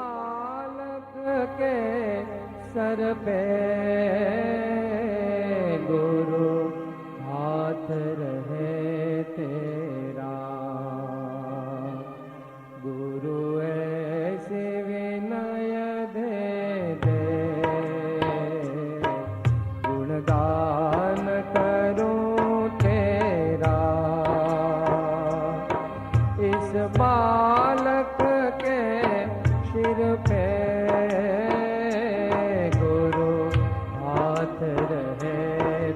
बालक के सर पे गुरु हाथ रहे तेरा, गुरु ऐसे विनय दे दे, गुणगान करूं तेरा, इस बालक के सिर पे गुरु हाथ रहे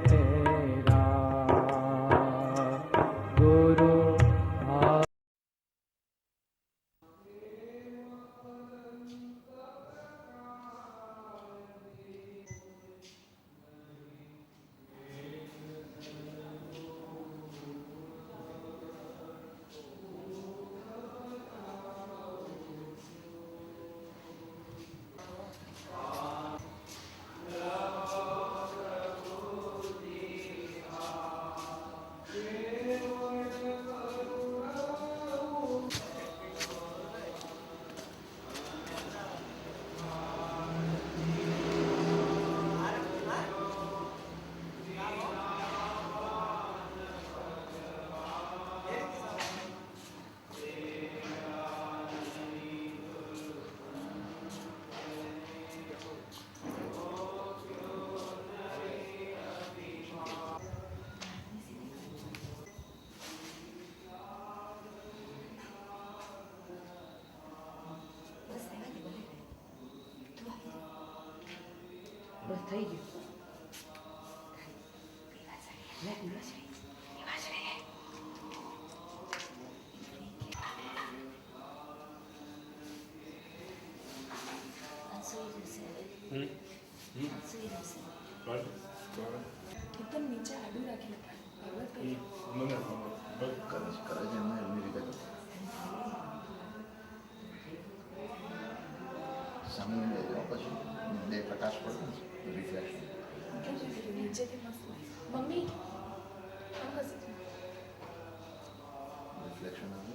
तेरा, गुरु हाथ। બસ થઈ ગયું. એકદમ નીચે આડું રાખીને ભગવત કરી કરે છે એમની રીતે સામે પછી બે પ્રકાશ પડે ને રિફ્લેક્શન નીચેથી મસ્ત મમ્મી આમ બસ રિફ્લેક્શન આવે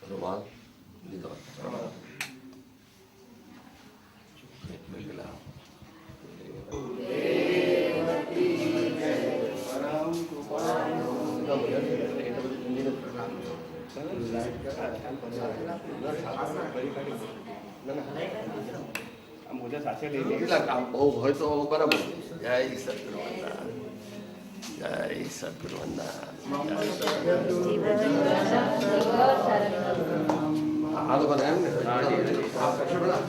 રૂમાલ લીધો કામ બહુ હોય તો બરાબર. જય સદગુરુવંદન, જય સદગુરુવંદન. આ લોકો એમ ને આ કરશે બધા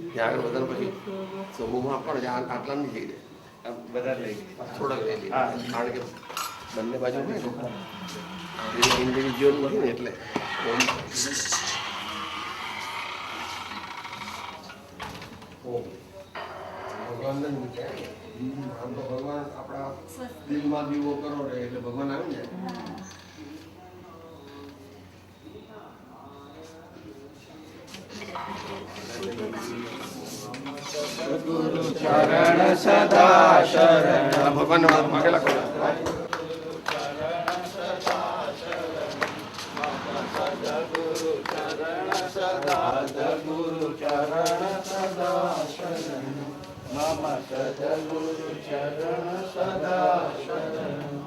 ત્યાં આગળ બધા પછી સમૂહમાં આપવાનું છે આટલા નહીં જઈ દે બધા લઈ થોડાક લઈ લઈએ કારણ કે બંને બાજુ હોય ને ઇન્ડિવિજ્યુઅલ નથી ને એટલે ભગવાન આમ તો ભગવાન આપણા દિલમાં દીવો કરો રે એટલે ભગવાન આવી જાય. ચરણ સદા શરણ ભગવાન માગે લાગો સદગુરુ ચરણ સદા શરણ મમ સદગુરુ ચરણ સદા શરણ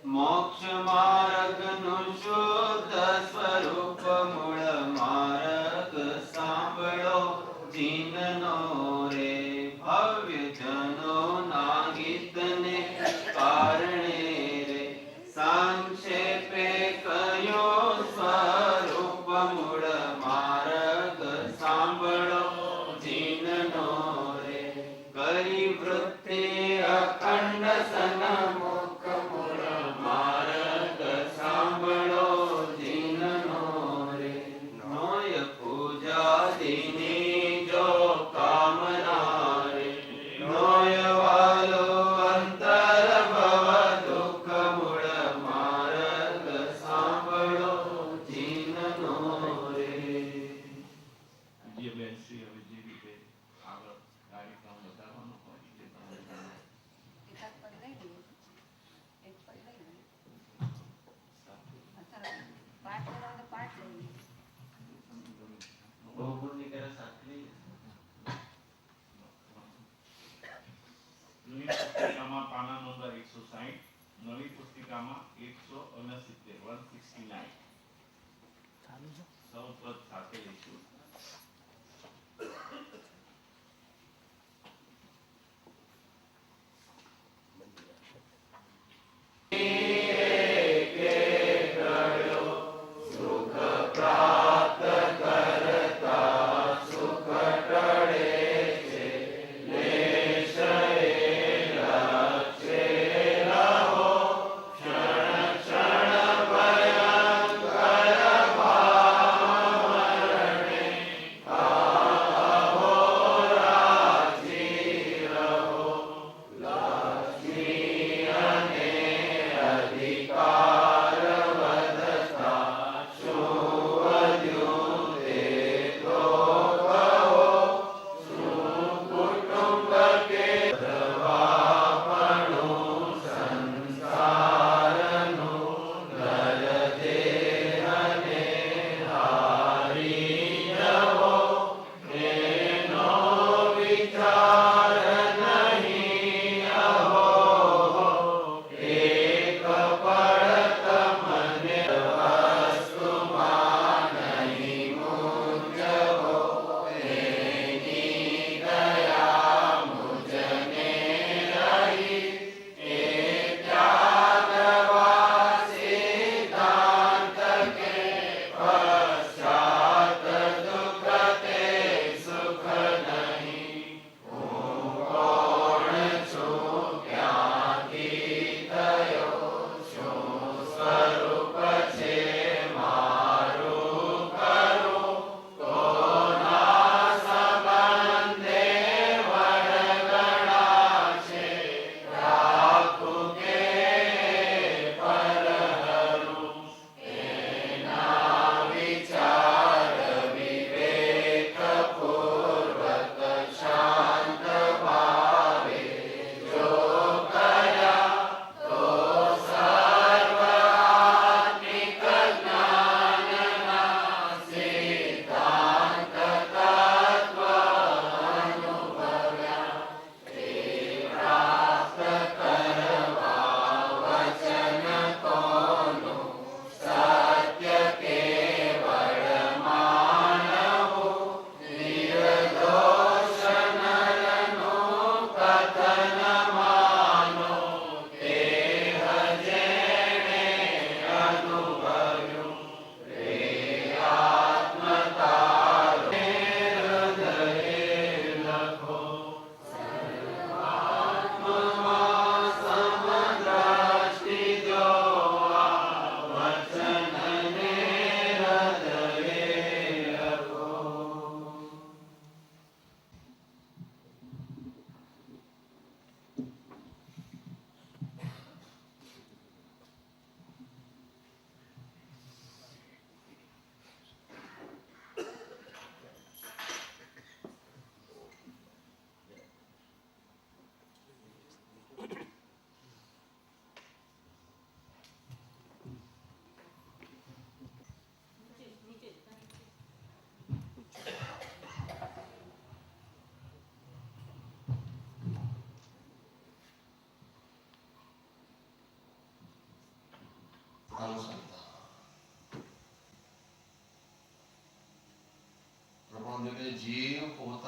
મોક્ષ માર્ગનું શુદ્ધ સ્વરૂપ મૂળ માર્ગ સાંભળો જીનનો રે ભવ્ય જનો ના ગીતને કારણે રે સંક્ષેપે કયો સ્વરૂપ મૂળ માર્ગ સાંભળો જીનનો રે કરી વૃત્તિ અખંડ સનમુખ મૂળ માર્ગ સાંભળો જીનનો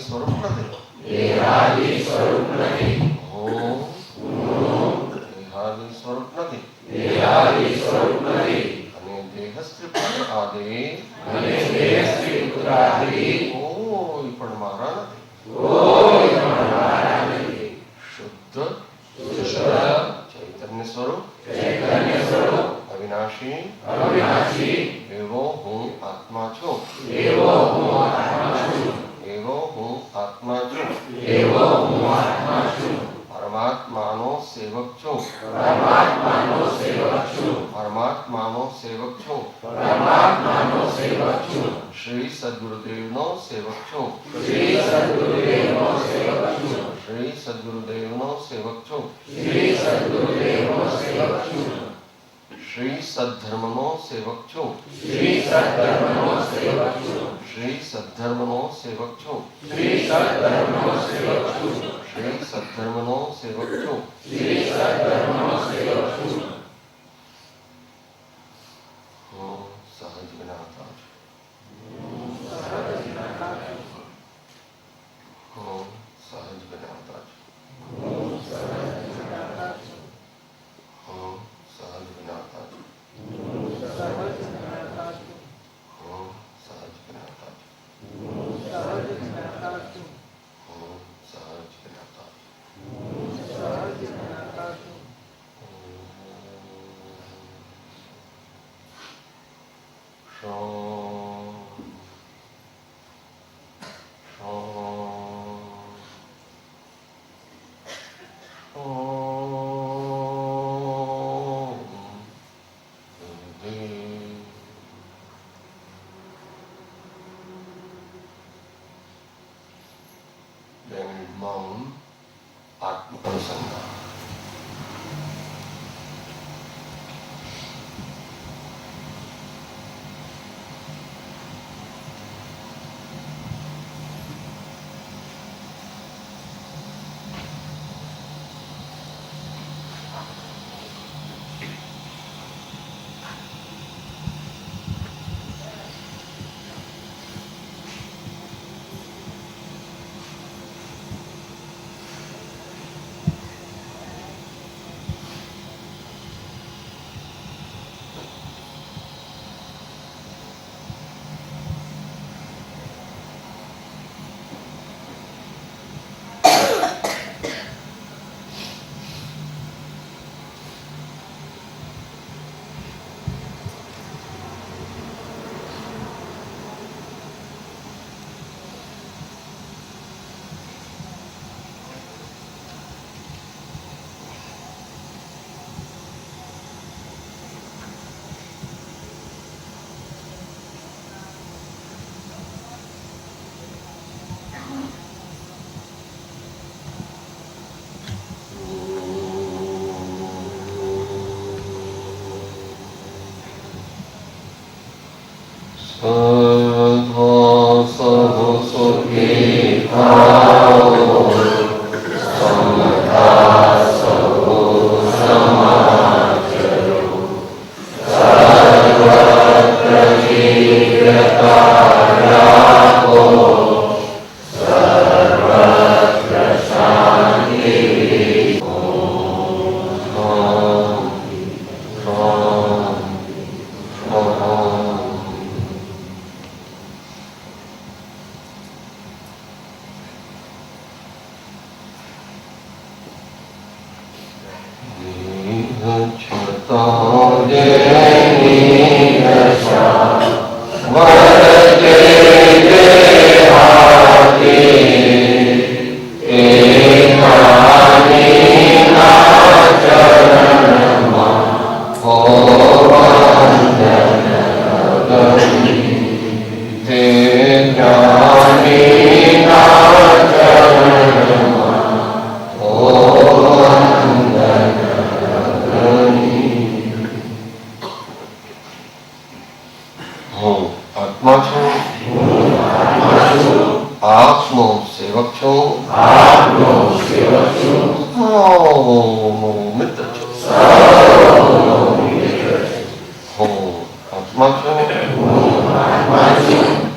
સ્વરૂપ નથી. હું દેહાદી સ્વરૂપ નથી. અને દેહસ્ત્રી પુત્ર આદિ કોઈ પણ મારા નથી. શુદ્ધ ચૈતન્ય સ્વરૂપ અવિનાશી એવો હું આત્મા છું. પરમાત્માનો સેવક છું. શ્રી સદગુરુદેવનો સેવક છું. શ્રી સદ્ધર્મનો સેવક છું. શ્રી સદ્ધર્મનો સેવક છું. હું સહજ જ્ઞાતા છું. મૌન આત્મસંધાન.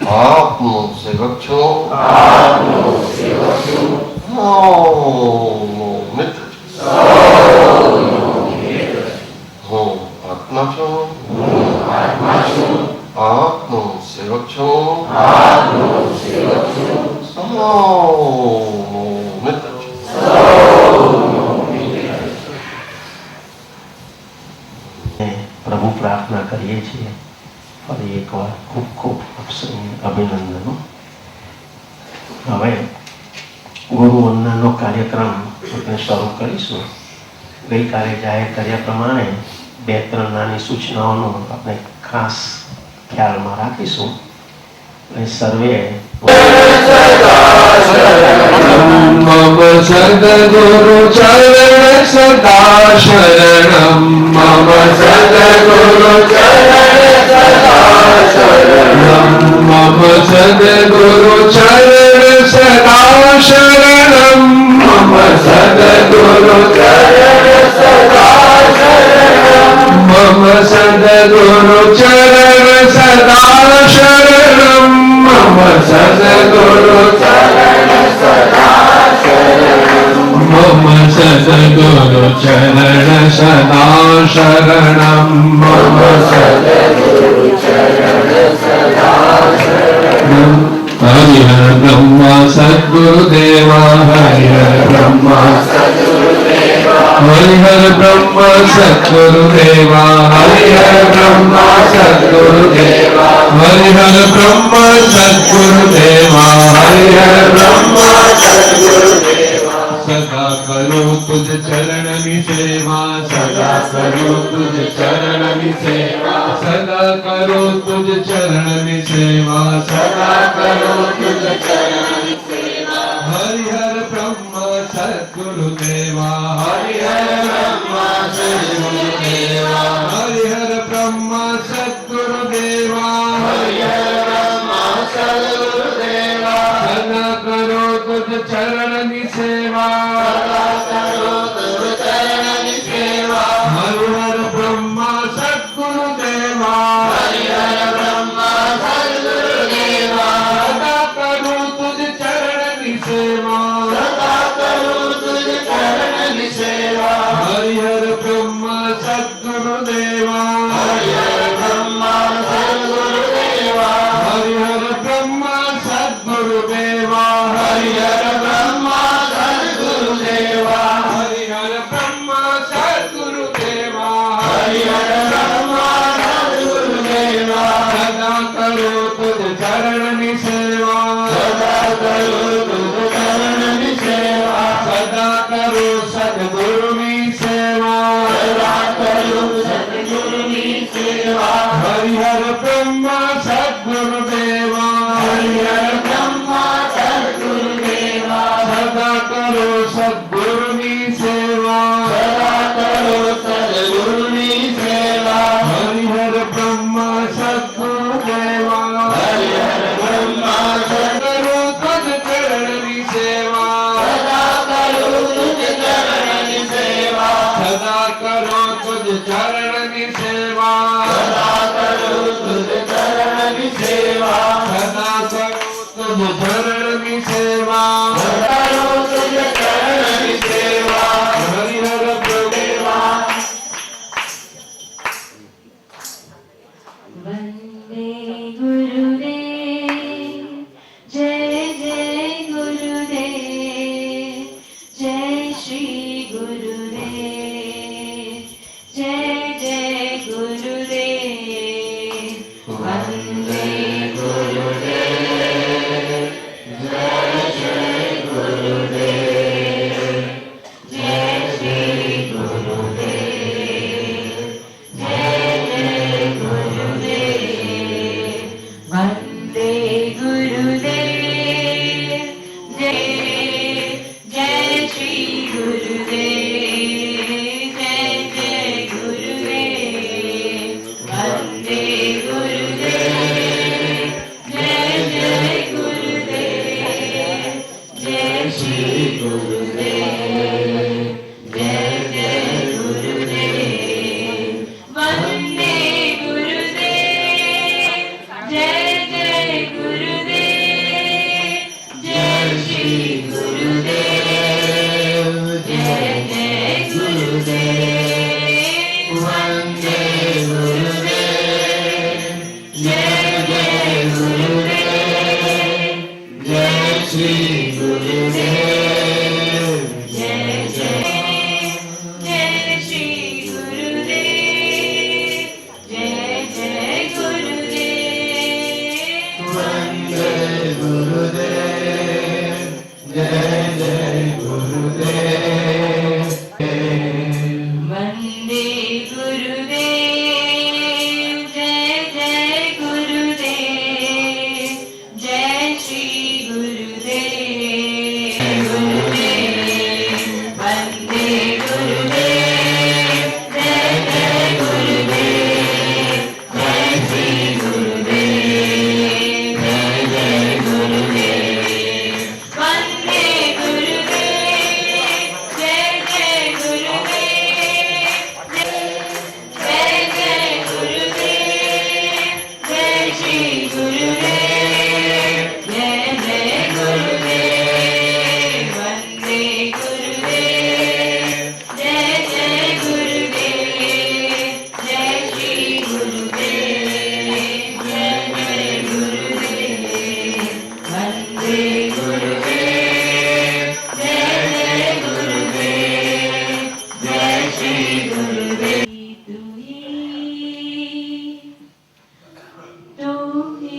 આપનો સેવક છું. મિત્ર પ્રભુ પ્રાર્થના કરીએ છીએ ફરી એકવાર ખૂબ ખૂબ અભિનંદનો. હવે ગુરુ વંદનાનો કાર્યક્રમ આપણે શરૂ કરીશું. ગઈકાલે જાહેર કર્યા પ્રમાણે 2-3 નાની સૂચનાઓનો આપણે ખાસ ખ્યાલમાં રાખીશું. સર્વે મમ સદગુરુ ચરણ સદા શરણમ મમ સદગુરુ ચરણ સદા શરણમ મમ સદગુરુ ચરણ સદા શરણમ મમ સદગુરુ ચરણ સદા શરણમ મમ સદગુરુ ચરણ સદા શરણમ મમ સદગુરુ ચરણ સદા શરણમ મમ સદગુરુ ચરણ સદા શરણમ મમ સદગુરુ ચરણ સદા શરણમ હરિહર બ્રહ્મા સદ્ગુરુદેવા હરિહર બ્રહ્મા સદ્ગુરુદેવા હરિહર બ્રહ્મા સદ્ગુરુદેવા હરિહર બ્રહ્મા સદ્ગુરુદેવા હરિહર બ્રહ્મા સદ્ગુરુદેવા હરિહર બ્રહ્મા સદ્ગુરુદેવા સદા કરો તુજ ચરણની સેવા સદા કરો તુજ ચરણની સેવા સદા કરો તુજ ચરણની સેવા સદા કરો તુજ ચરણની સેવા હરિહર બ્રહ્મા સદ્ગુરુદેવા હરિહર બ્રહ્મા સદ્ગુરુદેવા હરિહર બ્રહ્મા સદ્ગુરુદેવા હરિહર બ્રહ્મા સદ્ગુરુદેવા સદા કરો તુજ ચરણની સેવા સદા કરો તુજ ચરણની સેવા હરિહર બ્રહ્મા સદ્ગુરુદેવા હરિહર બ્રહ્મા સદ્ગુરુદેવા સદા કરો તુજ ચરણની સેવા સદા કરો તુજ ચરણની સેવા હરિહર બ્રહ્મા સદ્ગુરુદેવા હરિહર બ્રહ્મા સદ્ગુરુદેવા હરિહર બ્રહ્મા સદ્ગુરુદેવા હરિહર બ્રહ્મા સદ્ગુરુદેવા હરિહર બ્રહ્મા સદ્ગુરુદેવા હરિહર બ્રહ્મા સદ્ગુરુદેવા સદા કરો તુજ ચરણની સેવા સદા કરો તુજ ચરણની સેવા સદા કરો સદ્ગુરુની સેવા સદા કરો સદ્ગુરુની સેવા હરિહર બ્રહ્મા સદ્ગુરુદેવા હરિહર બ્રહ્મા સદ્ગુરુદેવા સદા કરો સદ્ગુરુની સેવા સદા કરો સદ્ગુરુની સેવા હરિહર બ્રહ્મા સદ્ગુરુદેવા હરિહર બ્રહ્મા સદ્ગુરુ તુજ ચરણની સેવા સદા કરો તુજ ચરણની સેવા સદા કરો તુજ ચરણની સેવા સદા કરો તુજ ચરણની સેવા સદા કરો તુજ ચરણની સેવા સદા કરો તુજ ચરણની સેવા હરિહર બ્રહ્મા વંદે ગુરુદેવ જય જય ગુરુદેવ જય શ્રી ગુરુદેવ જય જય ગુરુદેવ વંદે ગુરુદેવ જય જય ગુરુદેવ જય શ્રી ગુરુદેવ જય જય ગુરુદેવ વંદે ગુરુદેવ જય જય શ્રી ગુરુદેવ જય જય ગુરુદેવ વંદે ગુરુદેવ જય જય ગુરુદેવ જય શ્રી ગુરુદેવ જય જય ગુરુદેવ વંદે ગુરુદેવ જય જય ગુરુદેવ જય શ્રી ગુરુદેવ જય જય ગુરુદેવ વંદે ગુરુદેવ જય જય ગુરુદેવ જય श्री गुरुदेव जय जय जय श्री गुरुदेव जय जय गुरुदेव वंदे गुरुदेव जय जय गुरुदेव वंदे गुरुदेव जय जय गुरुदेव जय श्री गुरुदेव गुरुदेव वंदे गुरुदेव जय जय गुरुदेव जय श्री गुरुदेव जय जय गुरुदेव वंदे गुरुदेव जय जय गुरुदेव जय जय गुरुदेव जय श्री गुरुदेव जय जय गुरुदेव वंदे गुरुदेव जय जय गुरुदेव जय श्री गुरुदेव जय जय गुरुदेव वंदे गुरुदेव जय जय गुरुदेव जय श्री गुरुदेव तू ही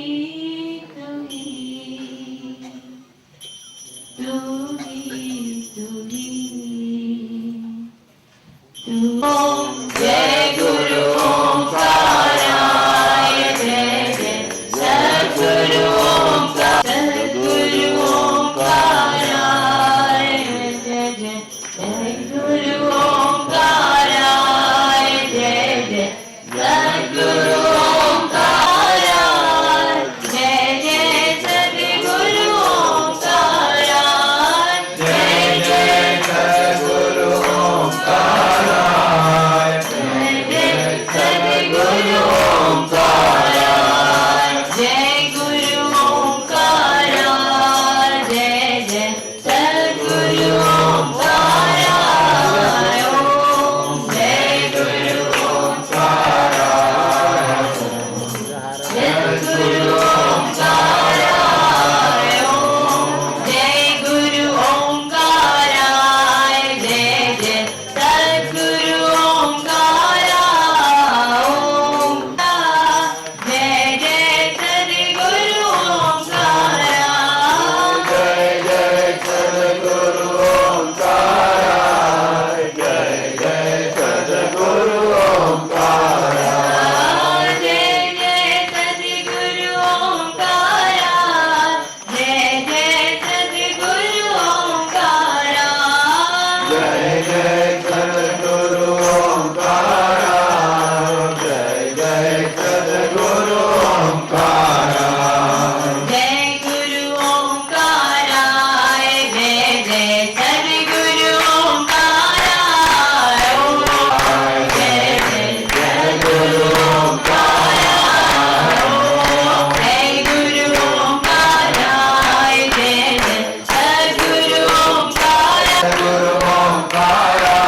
जय गुरु ओंकाराय जय जय सद्गुरु ओंकार सद्गुरु ओंकाराय जय जय जय गुरु ओंकाराय जय जय सद्गुरु ओंकाराय जय जय सद्गुरु ओंकाराय जय जय सद्गुरु ओंकाराय जय जय सद्गुरु ओंकाराय जय गुरु ओंकाराय जय जय सद्गुरु ओंकाराय ओम जय गुरु ओंकाराय सद्गुरु ओंकाराय ओम जय गुरु ओंकाराय जय जय सद्गुरु ओंकाराय ओम जय जय सद्गुरु ओंकाराय जय जय सद्गुरु ओंकाराय जय जय सद्गुरु ओंकाराय जय जय सद्गुरु ओंकाराय जय जय सद्गुरु ओंकाराय जय जय सद्गुरु ओंकाराय जय जय सद्गुरु ओंकाराय जय गुरु ओंकाराय जय जय सद्गुरु ओंकाराय ओम जय जय सद्गुरु ओंकाराय ओम जय गुरु ओंकाराय जय जय सद्गुरु ओंकाराय सद्गुरु ओंकाराय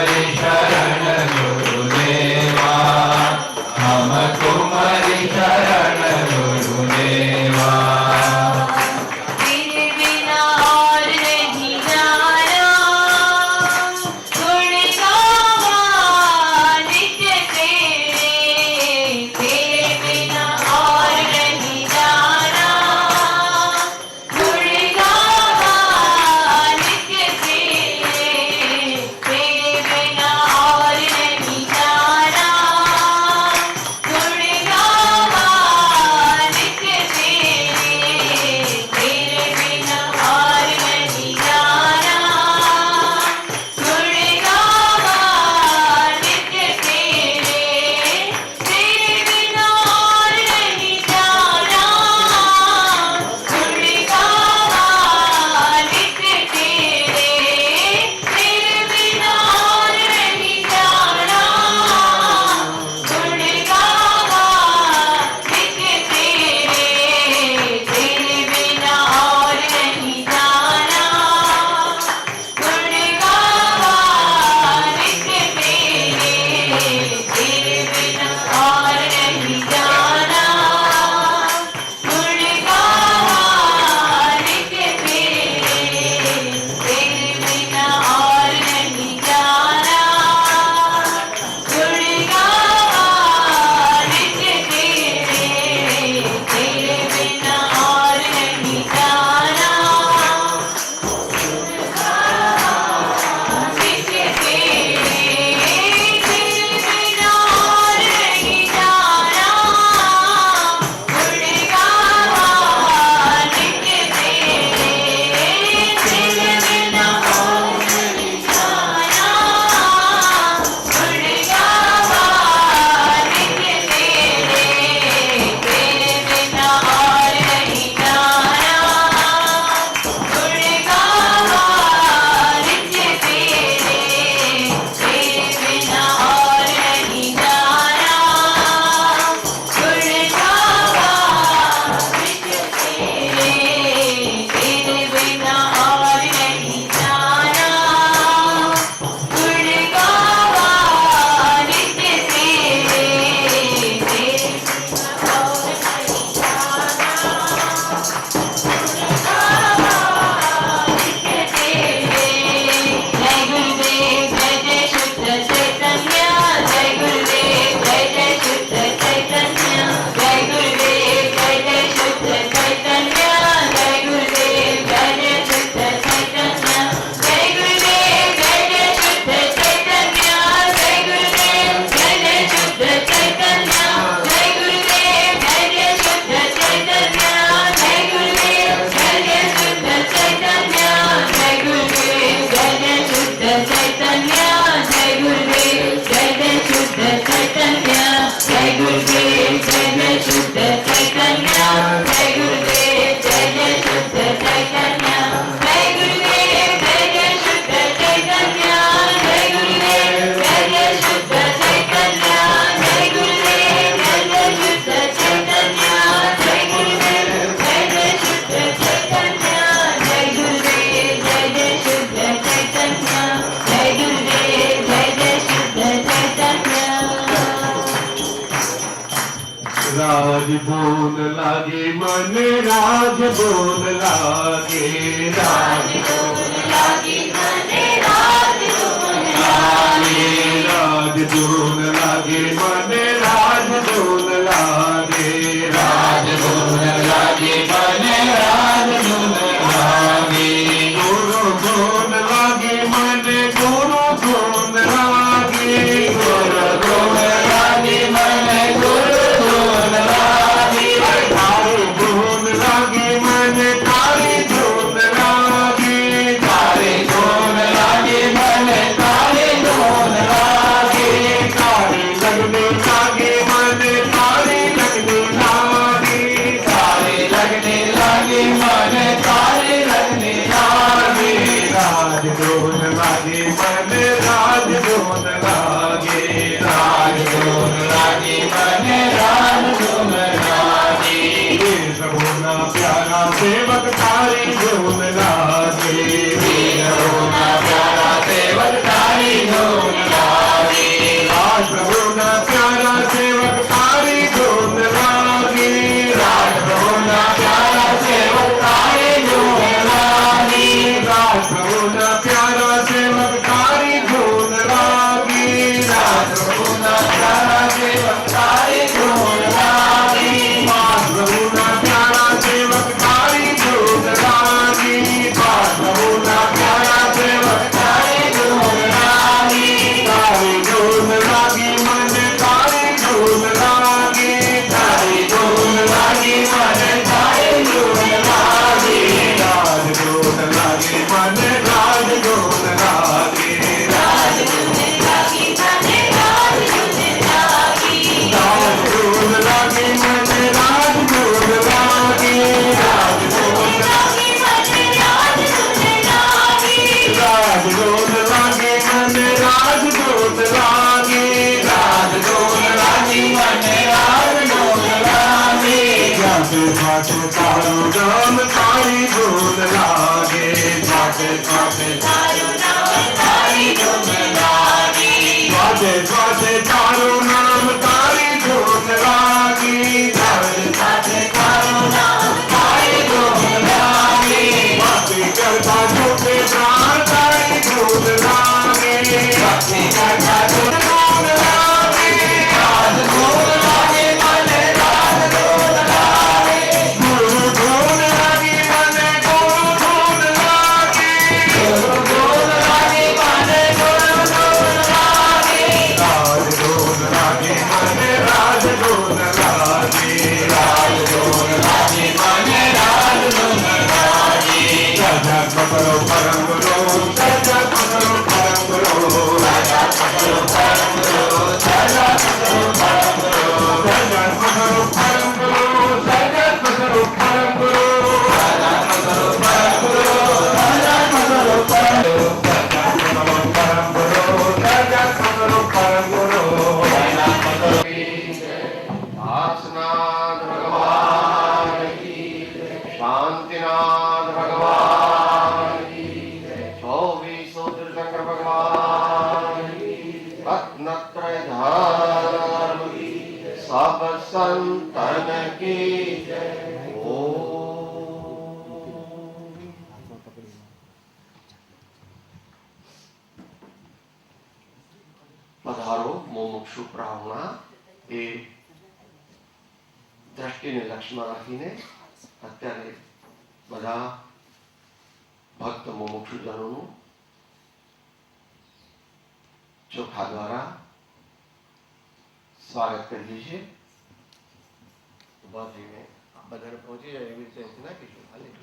तुम्हारी शरण गुरुदेवा, हम तुम्हारी शरण गुरुदेवा। तेरे बिना और नहीं जाना, गुण गावा नित्य तेरे। तेरे बिना और नहीं जाना, गुण गावा नित्य तेरे। तेरे बिना और नहीं जाना, गुण गावा नित्य तेरे। तेरे बिना और नहीं जाना, गुण गावा नित्य तेरे। तेरे बिना और नहीं जाना, गुण गावा नित्य तेरे। तेरे बिना और नहीं जाना, गुण गावा नित्य तेरे। तेरे बिना और नहीं जाना, गुण गावा नित्य तेरे। तेरे बिना और नहीं जाना, गुण गावा नित्य तेरे। तेरे बिना और नहीं जाना, गुण गावा नित्य तेरे। तेरे बिना और नहीं जाना, नित्य तेरे। तेरे बिना और नहीं जाना, गुण गावा नित्य तेरे। तेरे बिना और नहीं जाना, गुण गावा नित्य तेरे। तेरे बिना और नहीं जाना, गुण गावा नित्य तेरे। तेरे बिना और नहीं जाना, गुण गावा नित्य तेरे। तेरे बिना और नहीं जाना, गुण गावा नित्य तेरे। तेरे बिना और नहीं जय गुरुदेव जय जय शुद्ध चैतन्य। जय गुरुदेव जय जय शुद्ध चैतन्य। जय गुरुदेव जय जय शुद्ध चैतन्य। जय गुरुदेव जय जय शुद्ध चैतन्य। जय गुरुदेव जय जय शुद्ध चैतन्य। जय गुरुदेव जय जय शुद्ध चैतन्य। जय गुरुदेव जय जय शुद्ध चैतन्य। जय गुरुदेव जय जय शुद्ध चैतन्य। जय गुरुदेव जय जय शुद्ध चैतन्य। जय गुरुदेव जय जय शुद्ध चैतन्य। जय गुरुदेव जय जय शुद्ध चैतन्य। जय गुरुदेव जय जय शुद्ध चैतन्य। जय गुरुदेव जय जय शुद्ध चैतन्य। जय गुरुदेव जय जय शुद्ध चैतन्य। जय गुरुदेव जय जय शुद्ध चैतन्य। जय गुरुदेव जय जय शुद्ध चैतन्य। जय गुरुदेव जय जय शुद्ध चैतन्य। जय गुरुदेव जय जय शुद्ध चैतन्य। राज बोल लागे मन, राज बोल लागे, राज बोल लागी मने राज बोल लागी। राज बोल लागे मन, राज बोल लागे, राज बोल लागे मन, राज बोल लागे। गुरु बोल लागे मन, गुरु बोल लागे, गुरु बोल लागे मन, गुरु बोल लागे। तारे बोल लागे मन, तारे बोल लागे, तारे बोल लागे मन, तारे बोल लागे। શ્વાસે તારું નામ તારી ધૂન લાગી શ્વાસે શ્વાસે તારું નામ તારી ધૂન લાગી સાથે તારું નામ તારી ધૂન લાગી ભક્તિ કરતા જોતે પ્રાણ તારી ધૂન લાગી ભક્તિ કરતા ધૂન લાગી રાજ ધૂન લાગે મને રાજ ધૂન લાગે ગુરુ ધૂન લાગી મને ગુરુ ધૂન લાગી ગુરુ ધૂન લાગે મને ગુરુ ધૂન લાગે રાજ ધૂન લાગી મને રાજ ધૂન લાગી રાજ ધૂન લાગે મને રાજ ધૂન લાગે સજા પકડો પરમ ગુરુ સજા પકડો પરમ ગુરુ રાજા પકડો પરમ ગુરુ રાજા પકડો પરમ ગુરુ સજા પકડો પરમ ગુરુ સજા પકડો પરમ ગુરુ રાજા પકડો પરમ ગુરુ રાજા પકડો પરમ ગુરુ પરમ ગુરુ સજા પકડો પરમ ગુરુ આસનાથ ભગવાન કી જય. શાંતિનાથ ભગવાન કી જય. 24 તીર્થંકર ભગવાન કી જય. રત્નત્રય ધામ કી જય. સબ સંતન કી જય. ઓમ. પધારો મુમુક્ષુ પ્રાહુણા એ દ્રષ્ટિને લક્ષ્યમાં રાખીને અત્યારે બધા ભક્ત મુમુક્ષુજનોનું ચોખા દ્વારા સ્વાગત કરીએ છીએ. ઉભા થઈને બધાને પહોંચી જાય એવી રીતે અહીંથી નાખીશું ખાલી.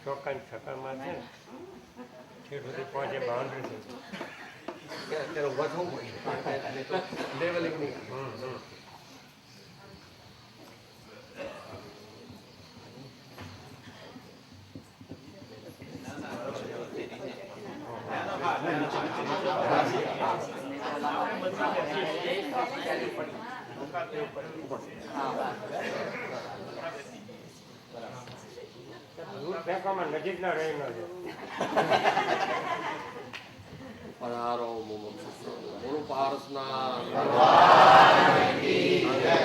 ચોખ્ખા છક્કામાં છે ને ઠેઠ સુધી પહોંચે બાઉન્ડ્રી છે અત્યારે ઉભા થવું પડશે લેવલિંગ નહીં. દૂર ફેંકવામાં નજીક ના રહી ન જાય. પધારો મુમુક્ષુ ગુરુ પારસનાથ ભગવાન કી જય.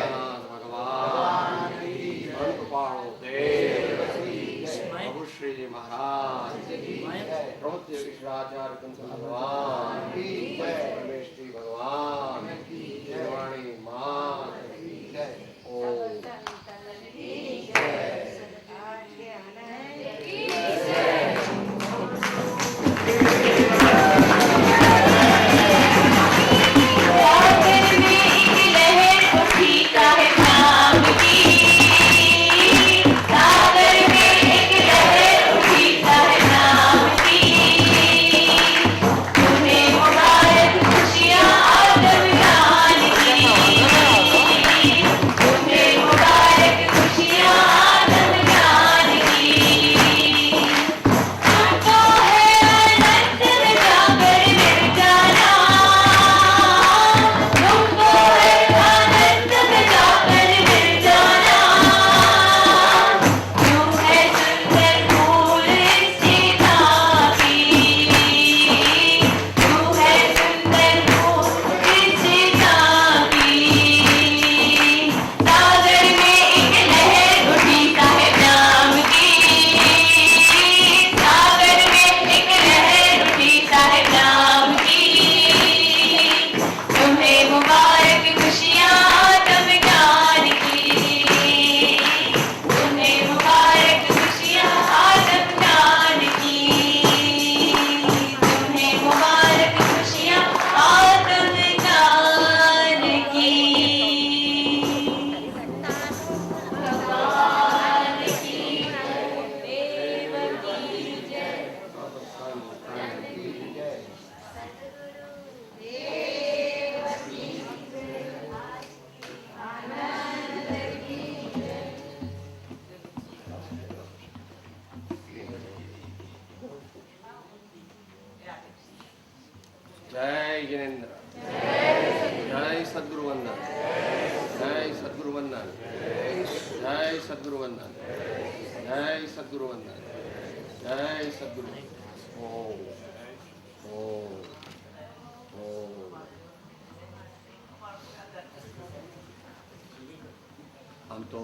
ભગવાન કી જય. અંતપાળો દેવ કી જય. પ્રભુ શ્રીજી મહારાજ કી જય. પ્રભુ વિશ્વાચાર્ય કંસ ભગવાન કી જય. પરમેશ્વરી ભગવાન કી જય. વાણી માત કી જય. ઓમ. सागर में एक लहर उठी चाहे नाम की सागर में एक लहर उठी चाहे नाम की तुम्हें मुबारक खुशियाँ आदम जान की तुम्हें मुबारक खुशियाँ आदम जान की तुमको है अनंत में जाकर मिल जाना तुमको है अनंत में जाकर मिल जाना तुम है सुंदर फूल सीता की तुम है सुंदर फूल सीता की सागर में एक लहर उठी साहेब नाम की सागर में एक लहर उठी साहेब नाम की तुम्हें मुबारक खुशियाँ आदम जान की तुम्हें मुबारक खुशियाँ आदम जान की तुम्हें मुबारक खुशियाँ आदम जान की भगवान की देव की जय સંતન કી જય. જય જિનેન્દ્ર. જય સદગુરુ વંદન. જય સદગુરુ સદગુરુ વંદન, જય સદગુરુ વંદન, જય સદગુરુ. ઓમ ઓમ ઓમ. આમ તો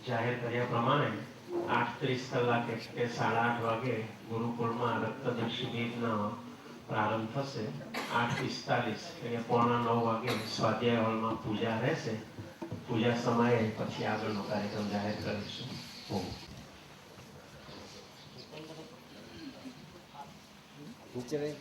જાહેર કર્યા પ્રમાણે 8:30 કલાકે કે 8:30 વાગે ગુરુકુળમાં રક્તદાન શિબિરનો પ્રારંભ થશે. 8:45 એટલે 8:45 વાગે સ્વાધ્યાય હોલમાં પૂજા રહેશે. પૂજા સમયે પછી આગળનો કાર્યક્રમ જાહેર કરીશું. નીચે રહી